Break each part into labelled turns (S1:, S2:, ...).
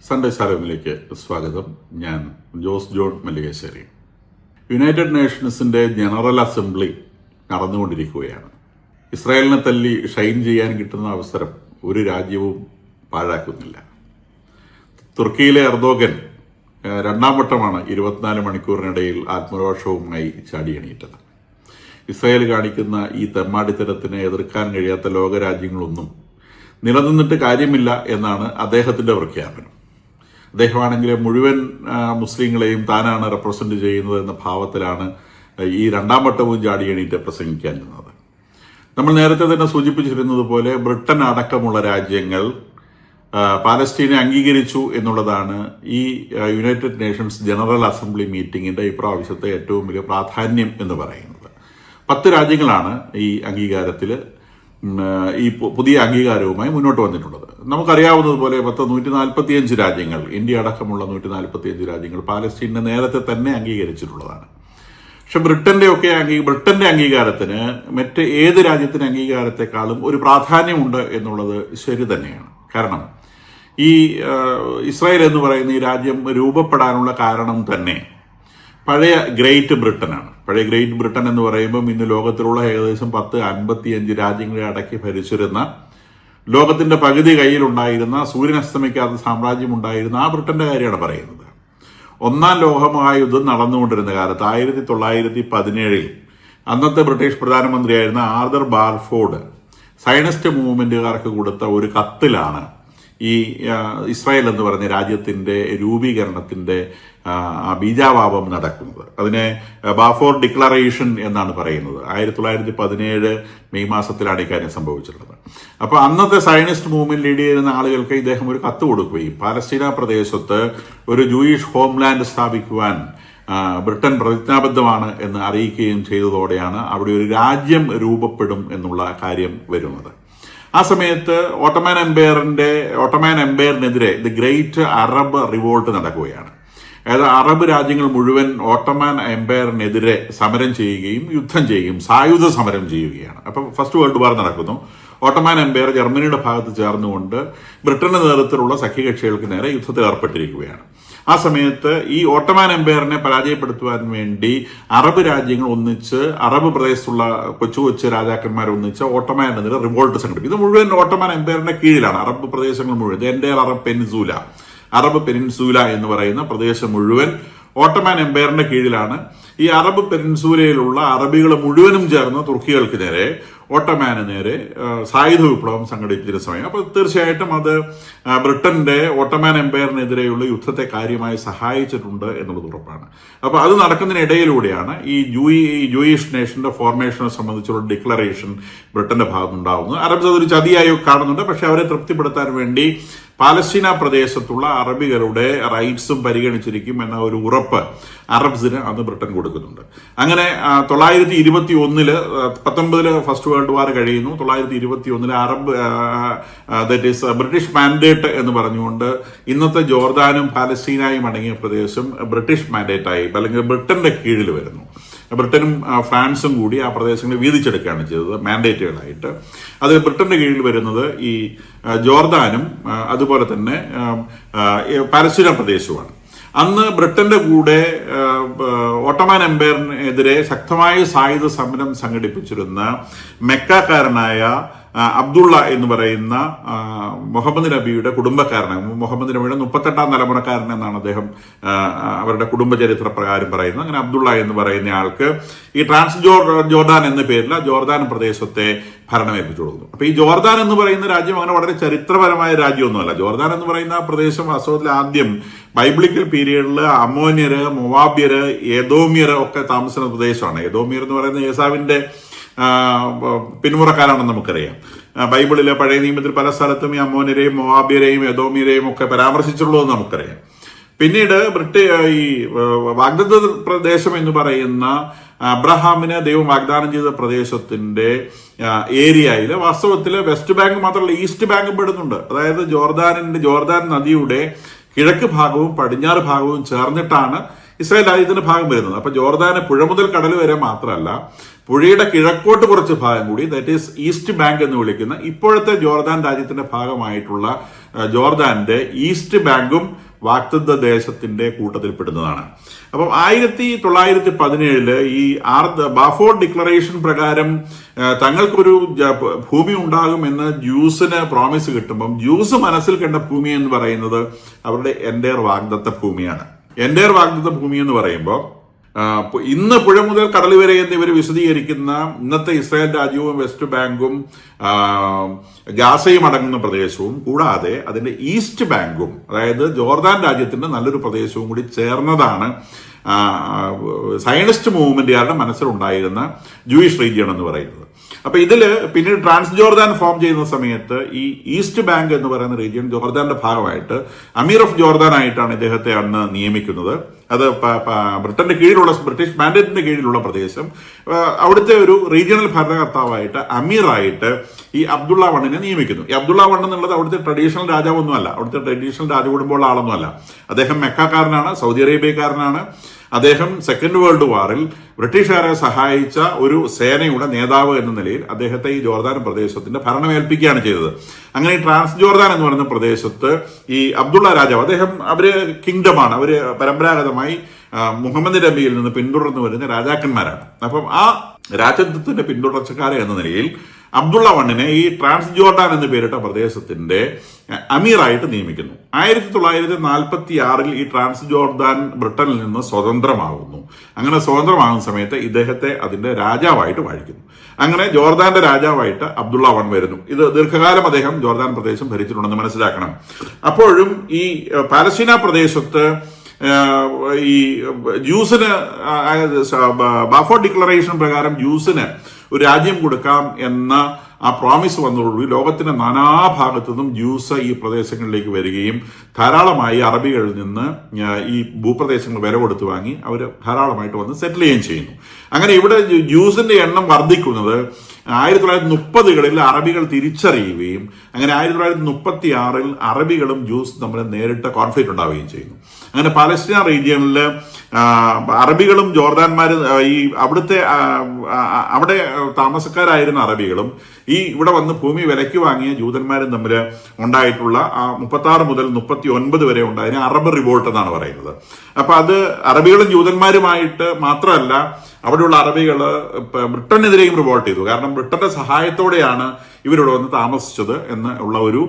S1: Sunday ശാലോമിലേക്ക് സ്വാഗതം. ഞാൻ ജോസ് ജോൺ മല്ലികശ്ശേരി. യുണൈറ്റഡ് നേഷൻസിന്റെ ജനറൽ അസംബ്ലി നടന്നുകൊണ്ടിരിക്കുകയാണ്. ഇസ്രായേലിനെ തല്ലി ഷൈൻ ചെയ്യാൻ കിട്ടുന്ന അവസരം ഒരു രാജ്യവും പാഴാക്കുന്നില്ല. തുർക്കിയിലെ എർദോഗൻ രണ്ടാം വട്ടമാണ് 24 മണിക്കൂറിനിടയിൽ ആത്മരോഷവുമായി ചാടിയണീറ്റത്. ഇസ്രായേൽ കാണിക്കുന്ന ഈ തെമ്മാടിത്തരത്തിനെ എതിർക്കാൻ കഴിയാത്ത ലോകരാജ്യങ്ങളൊന്നും നിലനിന്നിട്ട് കാര്യമില്ല എന്നാണ് അദ്ദേഹത്തിന്റെ പ്രഖ്യാപനം. അദ്ദേഹമാണെങ്കിൽ മുഴുവൻ മുസ്ലിങ്ങളെയും താനാണ് റെപ്രസെന്റ് ചെയ്യുന്നത് എന്ന ഭാവത്തിലാണ് ഈ രണ്ടാം വട്ടവും ചാടിയണീറ്റ് പ്രസംഗിക്കാൻ നിന്നത്. നമ്മൾ നേരത്തെ തന്നെ സൂചിപ്പിച്ചിരുന്നത് പോലെ ബ്രിട്ടൻ അടക്കമുള്ള രാജ്യങ്ങൾ പാലസ്തീനെ അംഗീകരിച്ചു എന്നുള്ളതാണ് ഈ യുണൈറ്റഡ് നേഷൻസ് ജനറൽ അസംബ്ലി മീറ്റിംഗിന്റെ ഇപ്രാവശ്യത്തെ ഏറ്റവും വലിയ പ്രാധാന്യം എന്ന് പറയുന്നത്. 10 രാജ്യങ്ങളാണ് ഈ അംഗീകാരത്തിൽ ഈ പുതിയ അംഗീകാരവുമായി മുന്നോട്ട് വന്നിട്ടുള്ളത്. നമുക്കറിയാവുന്നതുപോലെ 145 രാജ്യങ്ങൾ, ഇന്ത്യ അടക്കമുള്ള 145 രാജ്യങ്ങൾ പാലസ്തീനെ നേരത്തെ തന്നെ അംഗീകരിച്ചിട്ടുള്ളതാണ്. പക്ഷെ ബ്രിട്ടന്റെ അംഗീകാരത്തിന് മറ്റ് ഏത് രാജ്യത്തിന്റെ അംഗീകാരത്തെക്കാളും ഒരു പ്രാധാന്യമുണ്ട് എന്നുള്ളത് ശരി തന്നെയാണ്. കാരണം ഈ ഇസ്രായേൽ എന്ന് പറയുന്ന ഈ രാജ്യം രൂപപ്പെടാനുള്ള കാരണം തന്നെ പഴയ ഗ്രേറ്റ് ബ്രിട്ടനാണ്. പഴയ ഗ്രേറ്റ് ബ്രിട്ടൻ എന്ന് പറയുമ്പം ഇന്ന് ലോകത്തിലുള്ള ഏകദേശം 55 രാജ്യങ്ങളെ അടക്കി ഭരിച്ചിരുന്ന, ലോകത്തിന്റെ പകുതി കയ്യിലുണ്ടായിരുന്ന, സൂര്യൻ അസ്തമിക്കാത്ത സാമ്രാജ്യം ഉണ്ടായിരുന്ന ആ ബ്രിട്ടന്റെ കാര്യമാണ് പറയുന്നത്. ഒന്നാം ലോകമഹായുദ്ധം നടന്നുകൊണ്ടിരുന്ന കാലത്ത് 1917 അന്നത്തെ ബ്രിട്ടീഷ് പ്രധാനമന്ത്രിയായിരുന്ന ആർതർ ബാർഫോർഡ് സയനിസ്റ്റ് മൂവ്മെന്റുകാർക്ക് കൊടുത്ത ഒരു കത്തിലാണ് ഈ ഇസ്രായേൽ എന്ന് പറഞ്ഞ രാജ്യത്തിന്റെ രൂപീകരണത്തിന്റെ ബീജാവാപം നടക്കുന്നത്. അതിനെ ബാഫോർ ഡിക്ലറേഷൻ എന്നാണ് പറയുന്നത്. 1917 മെയ് മാസത്തിലാണ് ഇക്കാര്യം സംഭവിച്ചിട്ടുള്ളത്. അപ്പൊ അന്നത്തെ സയനിസ്റ്റ് മൂവ്മെന്റ് ലീഡ് ചെയ്യുന്ന ആളുകൾക്ക് ഇദ്ദേഹം ഒരു കത്ത് കൊടുക്കുകയും പാലസ്തീന പ്രദേശത്ത് ഒരു ജൂയിഷ് ഹോംലാൻഡ് സ്ഥാപിക്കുവാൻ ബ്രിട്ടൻ പ്രതിജ്ഞാബദ്ധമാണ് എന്ന് അറിയിക്കുകയും ചെയ്തതോടെയാണ് അവിടെ ഒരു രാജ്യം രൂപപ്പെടും എന്നുള്ള കാര്യം വരുന്നത്. ആ സമയത്ത് ഓട്ടോമാൻ എംപയറിനെതിരെ ദി ഗ്രേറ്റ് അറബ് റിവോൾട്ട് നടക്കുകയാണ്. അതായത് അറബ് രാജ്യങ്ങൾ മുഴുവൻ ഓട്ടോമാൻ എംപയറിനെതിരെ സമരം ചെയ്യുകയും യുദ്ധം ചെയ്യുകയും സായുധ സമരം ചെയ്യുകയാണ്. അപ്പം ഫസ്റ്റ് വേൾഡ് വാർ നടക്കുന്നു. ഓട്ടോമാൻ എംപയർ ജർമ്മനിയുടെ ഭാഗത്ത് ചേർന്നുകൊണ്ട് ബ്രിട്ടന്റെ നേതൃത്വത്തിലുള്ള സഖ്യകക്ഷികൾക്ക് നേരെ യുദ്ധത്തിൽ ഏർപ്പെട്ടിരിക്കുകയാണ്. ആ സമയത്ത് ഈ ഓട്ടോമാൻ എംപയറിനെ പരാജയപ്പെടുത്തുവാൻ വേണ്ടി അറബ് രാജ്യങ്ങൾ ഒന്നിച്ച്, അറബ് പ്രദേശത്തുള്ള കൊച്ചു രാജാക്കന്മാർ ഒന്നിച്ച് ഓട്ടോമാനെതിരെ റിവോൾട്ട് സംഘടിപ്പിക്കും. ഇത് മുഴുവൻ ഓട്ടോമാൻ എംപയറിന്റെ കീഴിലാണ്. അറബ് പ്രദേശങ്ങൾ മുഴുവൻ, എൻ്റെ അറബ് പെനിൻസൂല എന്ന് പറയുന്ന പ്രദേശം മുഴുവൻ ഓട്ടോമാൻ എംപയറിന്റെ കീഴിലാണ്. ഈ അറബ് പെനിൻസൂലയിലുള്ള അറബികൾ മുഴുവനും ചേർന്ന് തുർക്കികൾക്ക് നേരെ, ഓട്ടോമാന് നേരെ സായുധ വിപ്ലവം സംഘടിപ്പിച്ചിരുന്ന സമയം. അപ്പോൾ തീർച്ചയായിട്ടും അത് ബ്രിട്ടന്റെ ഓട്ടോമാൻ എംപയറിനെതിരെയുള്ള യുദ്ധത്തെ കാര്യമായി സഹായിച്ചിട്ടുണ്ട് എന്നുള്ളത് ഉറപ്പാണ്. അപ്പോൾ അത് നടക്കുന്നതിനിടയിലൂടെയാണ് ഈ ജൂയിഷ് നേഷന്റെ ഫോർമേഷനെ സംബന്ധിച്ചുള്ള ഡിക്ലറേഷൻ ബ്രിട്ടന്റെ ഭാഗത്തുനിന്നുണ്ടാവുന്നത്. അറബ്സ് അതൊരു ചതിയായി കാണുന്നുണ്ട്. പക്ഷെ അവരെ തൃപ്തിപ്പെടുത്താൻ വേണ്ടി പാലസ്തീന പ്രദേശത്തുള്ള അറബികളുടെ റൈറ്റ്സും പരിഗണിച്ചിരിക്കും എന്ന ഒരു ഉറപ്പ് അറബ്സിന് അന്ന് ബ്രിട്ടൻ കൊടുക്കുന്നുണ്ട്. അങ്ങനെ 1921 19 ഫസ്റ്റ് വേൾഡ് വാർ കഴിയുന്നു. 1921 Arab that is British mandate എന്ന് പറഞ്ഞുകൊണ്ട് ഇന്നത്തെ ജോർദാനും പാലസ്തീനായും അടങ്ങിയ പ്രദേശം ബ്രിട്ടീഷ് മാൻഡേറ്റായി, അല്ലെങ്കിൽ ബ്രിട്ടന്റെ കീഴിൽ വരുന്നു. ബ്രിട്ടനും ഫ്രാൻസും കൂടി ആ പ്രദേശങ്ങൾ വീതിച്ചെടുക്കുകയാണ് ചെയ്തത് മാൻഡേറ്റുകളായിട്ട്. അത് ബ്രിട്ടന്റെ കീഴിൽ വരുന്നത് ഈ ജോർദാനും അതുപോലെ തന്നെ പാലസ്തീന പ്രദേശവുമാണ്. അന്ന് ബ്രിട്ടന്റെ കൂടെ ഓട്ടോമാൻ എംപയറിനെതിരെ ശക്തമായ സായുധ സമരം സംഘടിപ്പിച്ചിരുന്ന മെക്കാക്കാരനായ അബ്ദുള്ള എന്ന് പറയുന്ന മുഹമ്മദ് നബിയുടെ കുടുംബക്കാരനാണ്. മുഹമ്മദ് നബിയുടെ 38ാം തലമുറക്കാരൻ എന്നാണ് അദ്ദേഹം അവരുടെ കുടുംബചരിത്ര പ്രകാരം പറയുന്നത്. അങ്ങനെ അബ്ദുള്ള എന്ന് പറയുന്ന ആൾക്ക് ഈ ജോർദാൻ എന്ന പേരിൽ ജോർദാൻ പ്രദേശത്തെ ഭരണം ഏൽപ്പിച്ചു കൊടുക്കുന്നു. അപ്പൊ ഈ ജോർദാൻ എന്ന് പറയുന്ന രാജ്യം അങ്ങനെ വളരെ ചരിത്രപരമായ രാജ്യമൊന്നുമല്ല. ജോർദാൻ എന്ന് പറയുന്ന പ്രദേശം വാസ്തവത്തിൽ ആദ്യം ബൈബിളിക്കൽ പീരീഡിൽ അമ്മോന്യര്, മൊവാബ്യര്, ഏദോമ്യര് ഒക്കെ താമസിക്കുന്ന പ്രദേശമാണ്. ഏദോമ്യർ എന്ന് പറയുന്ന ഏസാവിന്റെ പിന്മുറക്കാരാണെന്ന് നമുക്കറിയാം. ബൈബിളിലെ പഴയ നിയമത്തിൽ പല സ്ഥലത്തും ഈ അമ്മോന്യരെയും മൊവാബ്യരെയും ഏദോമ്യരെയും ഒക്കെ പരാമർശിച്ചിട്ടുള്ളതെന്ന് നമുക്കറിയാം. പിന്നീട് ഈ വാഗ്ദത്ത പ്രദേശം എന്ന് പറയുന്ന അബ്രഹാമിന് ദൈവം വാഗ്ദാനം ചെയ്ത പ്രദേശത്തിന്റെ ഏരിയയിൽ വാസ്തവത്തിൽ വെസ്റ്റ് ബാങ്ക് മാത്രമല്ല ഈസ്റ്റ് ബാങ്കും പെടുന്നുണ്ട്. അതായത് ജോർദാൻ നദിയുടെ കിഴക്ക് ഭാഗവും പടിഞ്ഞാറ് ഭാഗവും ചേർന്നിട്ടാണ് ഇസ്രായേൽ രാജ്യത്തിന്റെ ഭാഗം വരുന്നത്. അപ്പൊ ജോർദാന് പുഴ മുതൽ കടൽ വരെ മാത്രമല്ല, പുഴയുടെ കിഴക്കോട്ട് കുറച്ച് ഭാഗം കൂടി, ദാറ്റ് ഈസ് ഈസ്റ്റ് ബാങ്ക് എന്ന് വിളിക്കുന്ന ഇപ്പോഴത്തെ ജോർദാൻ രാജ്യത്തിന്റെ ഭാഗമായിട്ടുള്ള ജോർദാന്റെ ഈസ്റ്റ് ബാങ്കും വാഗ്ദത്ത ദേശത്തിന്റെ കൂട്ടത്തിൽപ്പെടുന്നതാണ്. അപ്പം 1917 ഈ ബാഫോർ ഡിക്ലറേഷൻ പ്രകാരം തങ്ങൾക്കൊരു ഭൂമി ഉണ്ടാകുമെന്ന് ജ്യൂസിന് പ്രോമിസ് കിട്ടുമ്പം ജ്യൂസ് മനസ്സിൽ കണ്ട ഭൂമി എന്ന് പറയുന്നത് അവരുടെ എൻഡയർ വാഗ്ദത്ത ഭൂമിയാണ്. എൻഡയർ വാഗ്ദത്ത ഭൂമി എന്ന് പറയുമ്പോൾ ഇന്ന് പുഴ മുതൽ കടൽ വരെ എന്ന് ഇവർ വിശദീകരിക്കുന്ന ഇന്നത്തെ ഇസ്രായേൽ രാജ്യവും വെസ്റ്റ് ബാങ്കും ഗാസയും അടങ്ങുന്ന പ്രദേശവും കൂടാതെ അതിന്റെ ഈസ്റ്റ് ബാങ്കും, അതായത് ജോർദാൻ രാജ്യത്തിന്റെ നല്ലൊരു പ്രദേശവും കൂടി ചേർന്നതാണ് സയനിസ്റ്റ് മൂവ്മെന്റുകാരുടെ മനസ്സിലുണ്ടായിരുന്ന ജൂയിഷ് റീജിയൺ എന്ന് പറയുന്നത്. അപ്പൊ ഇതില് പിന്നീട് ട്രാൻസ് ജോർദാൻ ഫോം ചെയ്യുന്ന സമയത്ത് ഈ ഈസ്റ്റ് ബാങ്ക് എന്ന് പറയുന്ന റീജിയൻ ജോർദാന്റെ ഭാഗമായിട്ട് അമീർ ഓഫ് ജോർദാൻ ആയിട്ടാണ് ഇദ്ദേഹത്തെ അന്ന് നിയമിക്കുന്നത്. അത് ബ്രിട്ടന്റെ കീഴിലുള്ള ബ്രിട്ടീഷ് മാൻഡേറ്റിന്റെ കീഴിലുള്ള പ്രദേശം. അവിടുത്തെ ഒരു റീജിയണൽ ഭരണകർത്താവായിട്ട് അമീറായിട്ട് ഈ അബ്ദുള്ള വണ്ണിനെ നിയമിക്കുന്നു. ഈ അബ്ദുള്ള വണ്ണ് എന്നുള്ളത് അവിടുത്തെ ട്രഡീഷണൽ രാജാവൊന്നുമല്ല, അവിടുത്തെ ട്രഡീഷണൽ രാജകുടുംബമുള്ള ആളൊന്നുമല്ല. അദ്ദേഹം മെക്കക്കാരനാണ്, സൗദി അറേബ്യക്കാരനാണ്. അദ്ദേഹം സെക്കൻഡ് വേൾഡ് വാറിൽ ബ്രിട്ടീഷുകാരെ സഹായിച്ച ഒരു സേനയുടെ നേതാവ് എന്ന നിലയിൽ അദ്ദേഹത്തെ ഈ ജോർദാൻ പ്രദേശത്തിന്റെ ഭരണം ഏൽപ്പിക്കുകയാണ് ചെയ്തത്. അങ്ങനെ ട്രാൻസ് ജോർദാൻ എന്ന് പറയുന്ന പ്രദേശത്ത് ഈ അബ്ദുള്ള രാജാവ്, അവര് കിങ്ഡമാണ്, അവര് പരമ്പരാഗതമായി മുഹമ്മദ് നബിയിൽ നിന്ന് പിന്തുടർന്നു വരുന്ന രാജാക്കന്മാരാണ്. അപ്പം ആ രാജത്വത്തിന്റെ പിന്തുടർച്ചക്കാരെ എന്ന നിലയിൽ അബ്ദുള്ള വണ്ണിനെ ഈ ട്രാൻസ് ജോർദാൻ എന്ന് പേരിട്ട പ്രദേശത്തിന്റെ അമീറായിട്ട് നിയമിക്കുന്നു. 1946 ഈ ട്രാൻസ് ജോർദാൻ ബ്രിട്ടനിൽ നിന്ന് സ്വതന്ത്രമാകുന്നു. അങ്ങനെ സ്വതന്ത്രമാകുന്ന സമയത്ത് ഇദ്ദേഹത്തെ അതിന്റെ രാജാവായിട്ട് വാഴിക്കുന്നു. അങ്ങനെ ജോർദാന്റെ രാജാവായിട്ട് അബ്ദുള്ള വൺ വരുന്നു. ഇത് ദീർഘകാലം അദ്ദേഹം ജോർദാൻ പ്രദേശം ഭരിച്ചിട്ടുണ്ടെന്ന് മനസ്സിലാക്കണം. അപ്പോഴും ഈ പാലസ്തീന പ്രദേശത്ത് ഈ ജ്യൂസിന് ബാഫോർ ഡിക്ലറേഷൻ പ്രകാരം ജ്യൂസിന് ഒരു രാജ്യം കൊടുക്കാം എന്ന ആ പ്രോമിസ് വന്നതോടുകൂടി ലോകത്തിന്റെ നാനാഭാഗത്തു നിന്നും ജ്യൂസ് ഈ പ്രദേശങ്ങളിലേക്ക് വരികയും ധാരാളമായി അറബികളിൽ നിന്ന് ഈ ഭൂപ്രദേശങ്ങൾ വില കൊടുത്തു വാങ്ങി അവർ ധാരാളമായിട്ട് വന്ന് സെറ്റിൽ ചെയ്യുകയും ചെയ്യുന്നു. അങ്ങനെ ഇവിടെ ജ്യൂസിന്റെ എണ്ണം വർദ്ധിക്കുന്നത് 1930കളിൽ അറബികൾ തിരിച്ചറിയുകയും അങ്ങനെ 1936 അറബികളും ജ്യൂസ് തമ്മിൽ നേരിട്ട് കോൺഫ്ലിക്റ്റ് ഉണ്ടാവുകയും ചെയ്യുന്നു. അങ്ങനെ പാലസ്തീന റീജിയനിൽ അറബികളും ജോർദാൻമാരും ഈ അവിടെ താമസക്കാരായിരുന്ന അറബികളും ഈ ഇവിടെ വന്ന് ഭൂമി വിലയ്ക്ക് വാങ്ങിയ ജൂതന്മാരും തമ്മിൽ ഉണ്ടായിട്ടുള്ള 36 മുതൽ 39 വരെ ഉണ്ടായതിനെ അറബ് റിവോൾട്ട് എന്നാണ് പറയുന്നത്. അപ്പൊ അത് അറബികളും ജൂതന്മാരുമായിട്ട് മാത്രമല്ല, അവിടെയുള്ള അറബികൾ ബ്രിട്ടനെതിരെയും റിവോൾട്ട് ചെയ്തു. കാരണം ബ്രിട്ടന്റെ സഹായത്തോടെയാണ് ഇവരിവിടെ വന്ന് താമസിച്ചത് എന്ന് ഉള്ള ഒരു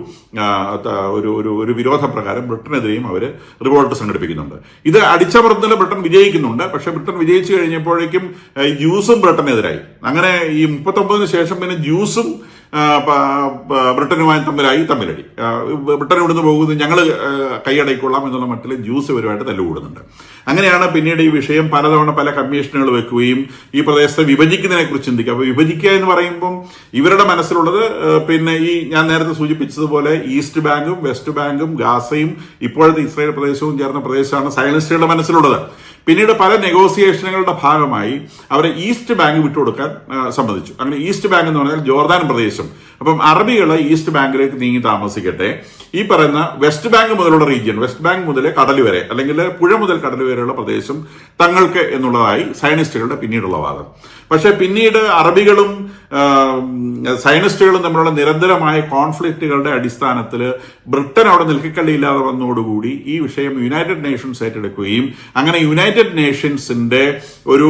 S1: വിരോധപ്രകാരം ബ്രിട്ടനെതിരെയും അവർ റിവോൾട്ട് സംഘടിപ്പിക്കുന്നുണ്ട്. ഇത് അടിച്ചമർത്തുന്നതിൽ ബ്രിട്ടൻ വിജയിക്കുന്നുണ്ട്. പക്ഷെ ബ്രിട്ടൻ വിജയിച്ചു കഴിഞ്ഞപ്പോഴേക്കും ജ്യൂസും ബ്രിട്ടനെതിരായി. അങ്ങനെ ഈ 39 ശേഷം പിന്നെ ജ്യൂസും ബ്രിട്ടനുമായി തമ്മിലടി. ബ്രിട്ടൻ ഇവിടുന്ന് പോകുന്നത് ഞങ്ങൾ കൈയടക്കൊള്ളാം എന്നുള്ള മട്ടിൽ ജ്യൂസ് ഇവരുമായിട്ട് തല്ലുകൂടുന്നുണ്ട്. അങ്ങനെയാണ് പിന്നീട് ഈ വിഷയം പലതവണ പല കമ്മീഷനുകൾ വെക്കുകയും ഈ പ്രദേശത്തെ വിഭജിക്കുന്നതിനെ കുറിച്ച് ചിന്തിക്കുക. അപ്പൊ വിഭജിക്കുക എന്ന് പറയുമ്പം ഇവരുടെ മനസ്സിലുള്ളത് പിന്നെ ഈ ഞാൻ നേരത്തെ സൂചിപ്പിച്ചതുപോലെ ഈസ്റ്റ് ബാങ്കും വെസ്റ്റ് ബാങ്കും ഗാസയും ഇപ്പോഴത്തെ ഇസ്രായേൽ പ്രദേശവും ചേർന്ന പ്രദേശമാണ് സയനിസ്റ്റുകളുടെ മനസ്സിലുള്ളത്. പിന്നീട് പല നെഗോസിയേഷനുകളുടെ ഭാഗമായി അവരെ ഈസ്റ്റ് ബാങ്ക് വിട്ടുകൊടുക്കാൻ സമ്മതിച്ചു. അങ്ങനെ ഈസ്റ്റ് ബാങ്ക് എന്ന് പറഞ്ഞാൽ ജോർദാൻ പ്രദേശം. അപ്പം അറബികൾ ഈസ്റ്റ് ബാങ്കിലേക്ക് നീങ്ങി താമസിക്കട്ടെ, ഈ പറയുന്ന വെസ്റ്റ് ബാങ്ക് മുതലുള്ള റീജിയൻ, വെസ്റ്റ് ബാങ്ക് മുതൽ കടൽ വരെ അല്ലെങ്കിൽ പുഴ മുതൽ കടൽ വരെയുള്ള പ്രദേശം തങ്ങൾക്ക് എന്നുള്ളതായി സയനിസ്റ്റുകളുടെ പിന്നീടുള്ള വാദം. പക്ഷെ പിന്നീട് അറബികളും സയനിസ്റ്റുകളും തമ്മിലുള്ള നിരന്തരമായ കോൺഫ്ലിക്റ്റുകളുടെ അടിസ്ഥാനത്തിൽ ബ്രിട്ടൻ അവിടെ നിൽക്കക്കള്ളിയില്ലാതെ വന്നതോടുകൂടി ഈ വിഷയം യുണൈറ്റഡ് നേഷൻസ് ഏറ്റെടുക്കുകയും അങ്ങനെ യുണൈറ്റഡ് നേഷൻസിന്റെ ഒരു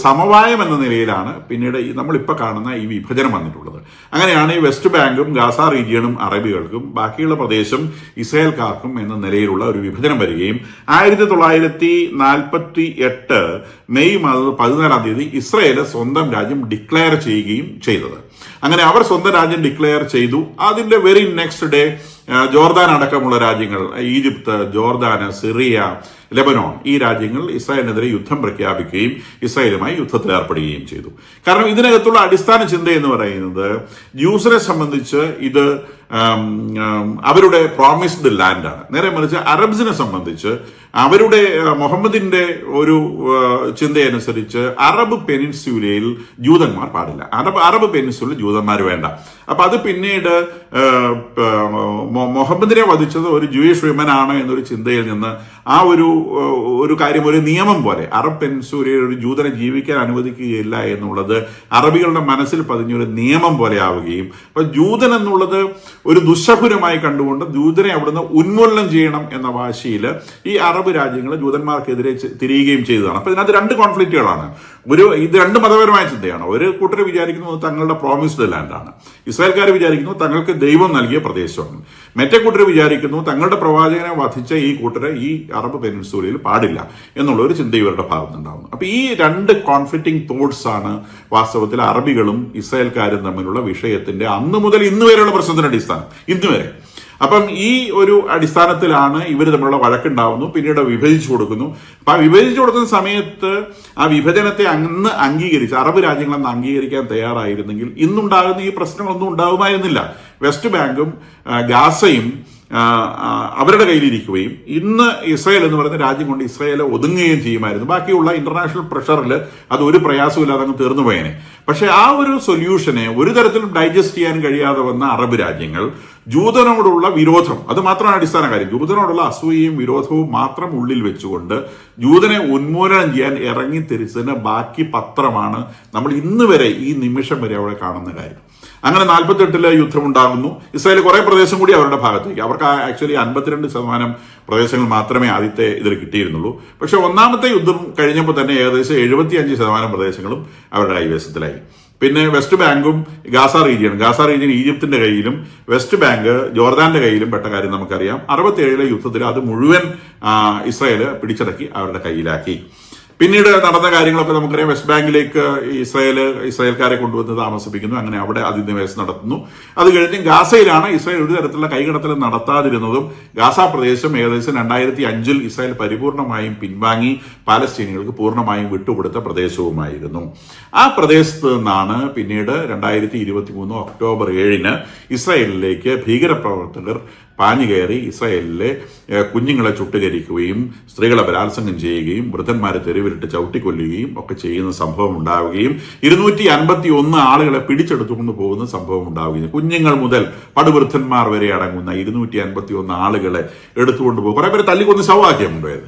S1: സമവായം എന്ന നിലയിലാണ് പിന്നീട് നമ്മളിപ്പോൾ കാണുന്ന ഈ വിഭജനം വന്നിട്ടുള്ളത്. അങ്ങനെയാണ് ഈ വെസ്റ്റ് ബാങ്കും ഗാസ റീജിയണും അറബികൾക്കും ബാക്കിയുള്ള പ്രദേശം ഇസ്രായേൽക്കാർക്കും എന്ന നിലയിലുള്ള ഒരു വിഭജനം വരികയും 1948 മെയ് 14 ഇസ്രായേൽ സ്വന്തം രാജ്യം ഡിക്ലെയർ ചെയ്യുകയും ചെയ്തത്. അങ്ങനെ അവർ സ്വന്തം രാജ്യം ഡിക്ലെയർ ചെയ്തു. അതിന്റെ വെരി നെക്സ്റ്റ് ഡേ ജോർദാൻ അടക്കമുള്ള രാജ്യങ്ങൾ, ഈജിപ്ത്, ജോർദാന്, സിറിയ, ലെബനോൺ, ഈ രാജ്യങ്ങൾ ഇസ്രായേലിനെതിരെ യുദ്ധം പ്രഖ്യാപിക്കുകയും ഇസ്രായേലുമായി യുദ്ധത്തിൽ ഏർപ്പെടുകയും ചെയ്തു. കാരണം ഇതിനകത്തുള്ള അടിസ്ഥാന ചിന്ത എന്ന് പറയുന്നത് ജ്യൂസിനെ സംബന്ധിച്ച് ഇത് അവരുടെ പ്രോമിസ്ഡ് ലാൻഡാണ്. നേരെ മറിച്ച് അറബ്സിനെ സംബന്ധിച്ച് അവരുടെ മുഹമ്മദിന്റെ ഒരു ചിന്തയനുസരിച്ച് അറബ് പെനിൻസുലയിൽ ജൂതന്മാർ പാടില്ല. അറബ് പെനിൻസുലയിൽ ജൂതന്മാർ വേണ്ട. അപ്പൊ അത് പിന്നീട് മുഹമ്മദിനെ വധിച്ചത് ഒരു ജൂയിഷ് വിമൻ ആണ് എന്നൊരു ചിന്തയിൽ നിന്ന് ആ ഒരു കാര്യം ഒരു നിയമം പോലെ അറബ് പെനിൻസുലയിൽ ഒരു ജൂതനെ ജീവിക്കാൻ അനുവദിക്കുകയില്ല എന്നുള്ളത് അറബികളുടെ മനസ്സിൽ പതിഞ്ഞൊരു നിയമം പോലെ ആവുകയും അപ്പൊ ജൂതൻ എന്നുള്ളത് ഒരു ദുശകുരമായി കണ്ടുകൊണ്ട് ജൂതനെ അവിടുന്ന് ഉന്മൂലനം ചെയ്യണം എന്ന വാശിയിൽ ഈ അറബ് രാജ്യങ്ങൾ ജൂതന്മാർക്കെതിരെ തിരിയുകയും ചെയ്തതാണ്. അപ്പൊ ഇതിനകത്ത് രണ്ട് കോൺഫ്ലിക്റ്റുകളാണ്. ഇത് രണ്ട് മതപരമായ ചിന്തയാണ്. ഒരു കൂട്ടർ വിചാരിക്കുന്നത് തങ്ങളുടെ പ്രോമിസ്ഡ് ലാൻഡാണ്, ഇസ്രായേൽക്കാർ വിചാരിക്കുന്നു തങ്ങൾക്ക് ദൈവം നൽകിയ പ്രദേശമാണ്, മറ്റേ കൂട്ടർ വിചാരിക്കുന്നു തങ്ങളുടെ പ്രവാചകനെ വധിച്ച ഈ കൂട്ടരെ ഈ അറബ് പെനിൻസുലയിൽ പാടില്ല എന്നുള്ള ഒരു ചിന്ത ഇവരുടെ ഭാഗത്തുണ്ടാവുന്നു. അപ്പൊ ഈ രണ്ട് കോൺഫ്ലിക്റ്റിംഗ് തോട്ട്സ് ആണ് വാസ്തവത്തിൽ അറബികളും ഇസ്രായേൽക്കാരും തമ്മിലുള്ള വിഷയത്തിന്റെ അന്ന് മുതൽ ഇന്ന് വരെയുള്ള പ്രശ്നത്തിന്റെ അടിസ്ഥാനം, ഇന്ന് വരെ. അപ്പം ഈ ഒരു അടിസ്ഥാനത്തിലാണ് ഇവർ തമ്മിലുള്ള വഴക്കുണ്ടാവുന്നു, പിന്നീട് വിഭജിച്ചു കൊടുക്കുന്നു. അപ്പൊ ആ വിഭജിച്ചു കൊടുക്കുന്ന സമയത്ത് ആ വിഭജനത്തെ അന്ന് അംഗീകരിച്ച് അറബ് രാജ്യങ്ങളെന്ന് അംഗീകരിക്കാൻ തയ്യാറായിരുന്നെങ്കിൽ ഇന്നുണ്ടാകുന്ന ഈ പ്രശ്നങ്ങളൊന്നും ഉണ്ടാകുമായിരുന്നില്ല. വെസ്റ്റ് ബാങ്കും ഗാസയും അവരുടെ കയ്യിലിരിക്കുകയും ഇന്ന് ഇസ്രായേൽ എന്ന് പറയുന്ന രാജ്യം കൊണ്ട് ഇസ്രായേൽ ഒതുങ്ങുകയും ചെയ്യുമായിരുന്നു. ബാക്കിയുള്ള ഇന്റർനാഷണൽ പ്രഷറിൽ അത് ഒരു പ്രയാസമില്ലാതെ അങ്ങ് തീർന്നു പോയേനെ. പക്ഷെ ആ ഒരു സൊല്യൂഷനെ ഒരു തരത്തിലും ഡൈജസ്റ്റ് ചെയ്യാൻ കഴിയാതെ വന്ന അറബ് രാജ്യങ്ങൾ ജൂതനോടുള്ള വിരോധം, അത് മാത്രമാണ് അടിസ്ഥാന കാര്യം, ജൂതനോടുള്ള അസൂയയും വിരോധവും മാത്രം ഉള്ളിൽ വെച്ചുകൊണ്ട് ജൂതനെ ഉന്മൂലനം ചെയ്യാൻ ഇറങ്ങി തിരിച്ചതിന് ബാക്കി പത്രമാണ് നമ്മൾ ഇന്ന് വരെ ഈ നിമിഷം വരെ അവിടെ കാണുന്ന കാര്യം. അങ്ങനെ 48 യുദ്ധമുണ്ടാകുന്നു. ഇസ്രായേൽ കുറെ പ്രദേശം കൂടി അവരുടെ ഭാഗത്തേക്ക്, അവർക്ക് ആക്ച്വലി 52% പ്രദേശങ്ങൾ മാത്രമേ ആദ്യത്തെ ഇതിൽ കിട്ടിയിരുന്നുള്ളൂ. പക്ഷെ ഒന്നാമത്തെ യുദ്ധം കഴിഞ്ഞപ്പോൾ തന്നെ ഏകദേശം 75% പ്രദേശങ്ങളും അവരുടെ കൈവശത്തിലായി. പിന്നെ വെസ്റ്റ് ബാങ്കും ഗാസ റീജിയൻ ഈജിപ്തിന്റെ കയ്യിലും വെസ്റ്റ് ബാങ്ക് ജോർദാന്റെ കയ്യിലും പെട്ട കാര്യം നമുക്കറിയാം. 67 യുദ്ധത്തിൽ അത് മുഴുവൻ ഇസ്രായേൽ പിടിച്ചടക്കി അവരുടെ കയ്യിലാക്കി. പിന്നീട് നടന്ന കാര്യങ്ങളൊക്കെ നമുക്കറിയാം. വെസ്റ്റ് ബാങ്കിലേക്ക് ഇസ്രായേൽക്കാരെ കൊണ്ടുവന്ന് താമസിപ്പിക്കുന്നു, അങ്ങനെ അവിടെ അധിനിവേശം നടത്തുന്നു. അത് കഴിഞ്ഞ് ഗാസയിലാണ് ഇസ്രായേൽ ഒരു തരത്തിലുള്ള കൈകടത്തൽ നടത്താതിരുന്നതും ഗാസ പ്രദേശം ഏകദേശം 2005 ഇസ്രായേൽ പരിപൂർണമായും പിൻവാങ്ങി പാലസ്തീനികൾക്ക് പൂർണ്ണമായും വിട്ടുകൊടുത്ത പ്രദേശവുമായിരുന്നു. ആ പ്രദേശത്ത് നിന്നാണ് പിന്നീട് 2023 ഒക്ടോബർ 7 ഇസ്രായേലിലേക്ക് ഭീകരപ്രവർത്തകർ പാഞ്ഞു കയറി ഇസ്രായേലിലെ കുഞ്ഞുങ്ങളെ ചുട്ടുകരിക്കുകയും സ്ത്രീകളെ ബലാത്സംഗം ചെയ്യുകയും വൃദ്ധന്മാരെ തെരുവിലിട്ട് ചവിട്ടിക്കൊല്ലുകയും ഒക്കെ ചെയ്യുന്ന സംഭവം ഉണ്ടാവുകയും 251 ആളുകളെ പിടിച്ചെടുത്തുകൊണ്ട് പോകുന്ന സംഭവം ഉണ്ടാവുകയും കുഞ്ഞുങ്ങൾ മുതൽ പടുവൃദ്ധന്മാർ വരെ അടങ്ങുന്ന 251 ആളുകളെ എടുത്തുകൊണ്ട് പോകും. കുറെ പേര് തല്ലിക്കൊന്ന് ശവമാക്കിയാണ്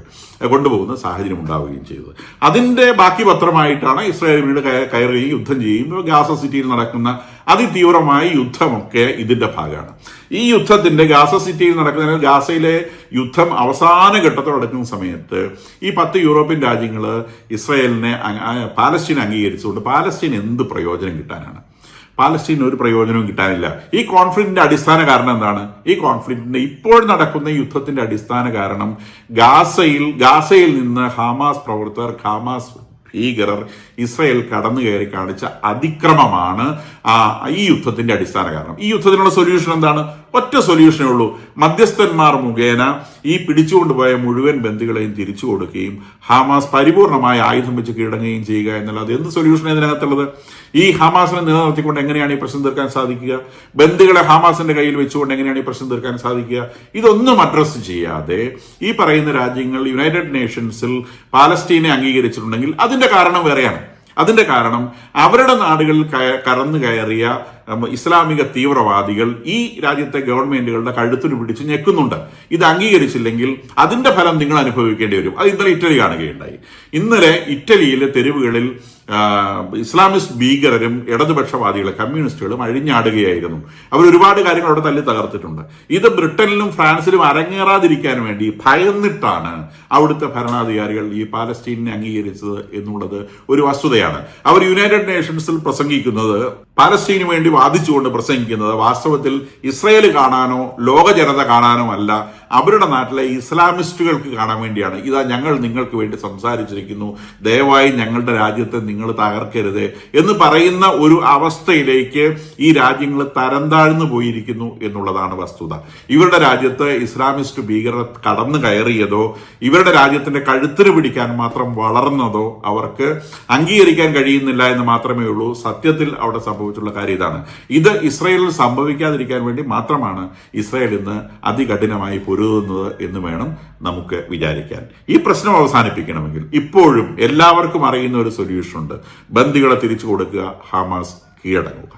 S1: കൊണ്ടുപോകുന്ന സാഹചര്യം ഉണ്ടാവുകയും ചെയ്തത്. അതിന്റെ ബാക്കി പത്രമായിട്ടാണ് ഇസ്രായേൽ വീട് കയറുകയും യുദ്ധം ചെയ്യുകയും ഗാസ സിറ്റിയിൽ നടക്കുന്ന അതിതീവ്രമായ യുദ്ധമൊക്കെ ഇതിന്റെ ഭാഗമാണ്. ഈ യുദ്ധത്തിന്റെ ഗാസ സിറ്റിയിൽ നടക്കുന്ന ഗാസയിലെ യുദ്ധം അവസാന ഘട്ടത്തിൽ നടക്കുന്ന സമയത്ത് ഈ 10 യൂറോപ്യൻ രാജ്യങ്ങൾ ഇസ്രായേലിനെ പാലസ്തീൻ അംഗീകരിച്ചുകൊണ്ട് പാലസ്തീൻ എന്ത് പ്രയോജനം കിട്ടാനാണ്? പാലസ്തീന് ഒരു പ്രയോജനവും കിട്ടാനില്ല. ഈ കോൺഫ്ലിക്റ്റിന്റെ അടിസ്ഥാന കാരണം എന്താണ്? ഈ കോൺഫ്ലിക്റ്റിന്റെ ഇപ്പോൾ നടക്കുന്ന യുദ്ധത്തിന്റെ അടിസ്ഥാന കാരണം ഗാസയിൽ നിന്ന് ഹമാസ് പ്രവർത്തകർ, ഹമാസ് ഭീകരർ ഇസ്രായേൽ കടന്നു കയറി കാണിച്ച അതിക്രമമാണ് ഈ യുദ്ധത്തിന്റെ അടിസ്ഥാന കാരണം. ഈ യുദ്ധത്തിനുള്ള സൊല്യൂഷൻ എന്താണ്? ഒറ്റ സൊല്യൂഷനേ ഉള്ളൂ. മധ്യസ്ഥന്മാർ മുഖേന ഈ പിടിച്ചുകൊണ്ടുപോയ മുഴുവൻ ബന്ദികളെയും തിരിച്ചു കൊടുക്കുകയും ഹമാസ് പരിപൂർണമായ ആയുധം വെച്ച് കീഴടങ്ങുകയും ചെയ്യുക എന്നുള്ളത്. എന്ത് സൊല്യൂഷൻ ഇതിനകത്തുള്ളത്? ഈ ഹമാസിനെ നിലനിർത്തിക്കൊണ്ട് എങ്ങനെയാണ് ഈ പ്രശ്നം തീർക്കാൻ സാധിക്കുക? ബന്ദികളെ ഹമാസിന്റെ കയ്യിൽ വെച്ചുകൊണ്ട് എങ്ങനെയാണ് ഈ പ്രശ്നം തീർക്കാൻ സാധിക്കുക? ഇതൊന്നും അഡ്രസ് ചെയ്യാതെ ഈ പറയുന്ന രാജ്യങ്ങൾ യുണൈറ്റഡ് നേഷൻസിൽ പാലസ്തീനെ അംഗീകരിച്ചിട്ടുണ്ടെങ്കിൽ അതിന്റെ കാരണം വേറെയാണ്. അതിന്റെ കാരണം അവരുടെ നാടുകളിൽ കടന്നു കയറിയ ഇസ്ലാമിക തീവ്രവാദികൾ ഈ രാജ്യത്തെ ഗവൺമെന്റുകളുടെ കഴുത്തിന് പിടിച്ച് ഞെക്കുന്നുണ്ട്. ഇത് അംഗീകരിച്ചില്ലെങ്കിൽ അതിന്റെ ഫലം നിങ്ങൾ അനുഭവിക്കേണ്ടി വരും. അത് ഇന്നലെ ഇറ്റലി കാണുകയുണ്ടായി. ഇന്നലെ ഇറ്റലിയിലെ തെരുവുകളിൽ ഇസ്ലാമിസ്റ്റ് ഭീകരരും ഇടതുപക്ഷവാദികളും കമ്മ്യൂണിസ്റ്റുകളും അഴിഞ്ഞാടുകയായിരുന്നു. അവർ ഒരുപാട് കാര്യങ്ങൾ അവിടെ തല്ലി തകർത്തിട്ടുണ്ട്. ഇത് ബ്രിട്ടനിലും ഫ്രാൻസിലും അരങ്ങേറാതിരിക്കാൻ വേണ്ടി ഭയന്നിട്ടാണ് അവിടുത്തെ ഭരണാധികാരികൾ ഈ പാലസ്തീനെ അംഗീകരിച്ചത് എന്നുള്ളത് ഒരു വസ്തുതയാണ്. അവർ യുണൈറ്റഡ് നേഷൻസിൽ പ്രസംഗിക്കുന്നത്, പാലസ്തീനു വേണ്ടി വാദിച്ചുകൊണ്ട് പ്രസംഗിക്കുന്നത് വാസ്തവത്തിൽ ഇസ്രായേൽ കാണാനോ ലോക ജനത കാണാനോ അല്ല, അവരുടെ നാട്ടിലെ ഇസ്ലാമിസ്റ്റുകൾക്ക് കാണാൻ വേണ്ടിയാണ്. ഇതാ ഞങ്ങൾ നിങ്ങൾക്ക് വേണ്ടി സംസാരിച്ചിരിക്കുന്നു, ദയവായി ഞങ്ങളുടെ രാജ്യത്തെ നിങ്ങൾ തകർക്കരുത് എന്ന് പറയുന്ന ഒരു അവസ്ഥയിലേക്ക് ഈ രാജ്യങ്ങൾ തരം താഴ്ന്നു പോയിരിക്കുന്നു എന്നുള്ളതാണ് വസ്തുത. ഇവരുടെ രാജ്യത്ത് ഇസ്ലാമിസ്റ്റ് ഭീകരർ കടന്നു കയറിയതോ ഇവരുടെ രാജ്യത്തിന്റെ കഴുത്തിന് പിടിക്കാൻ മാത്രം വളർന്നതോ അവർക്ക് അംഗീകരിക്കാൻ കഴിയുന്നില്ല എന്ന് മാത്രമേ ഉള്ളൂ. സത്യത്തിൽ അവിടെ സംഭവിച്ചുള്ള കാര്യം ഇതാണ്. ഇത് ഇസ്രായേലിൽ സംഭവിക്കാതിരിക്കാൻ വേണ്ടി മാത്രമാണ് ഇസ്രായേൽ ഇന്ന് അതികഠിനമായി പൊരുതുന്നത് എന്ന് വേണം നമുക്ക് വിചാരിക്കാൻ. ഈ പ്രശ്നം അവസാനിപ്പിക്കണമെങ്കിൽ ഇപ്പോഴും എല്ലാവർക്കും അറിയുന്ന ഒരു സൊല്യൂഷൻ ഉണ്ട്. ബന്ദികളെ തിരിച്ചു കൊടുക്കുക, ഹമാസ് കീഴടങ്ങുക.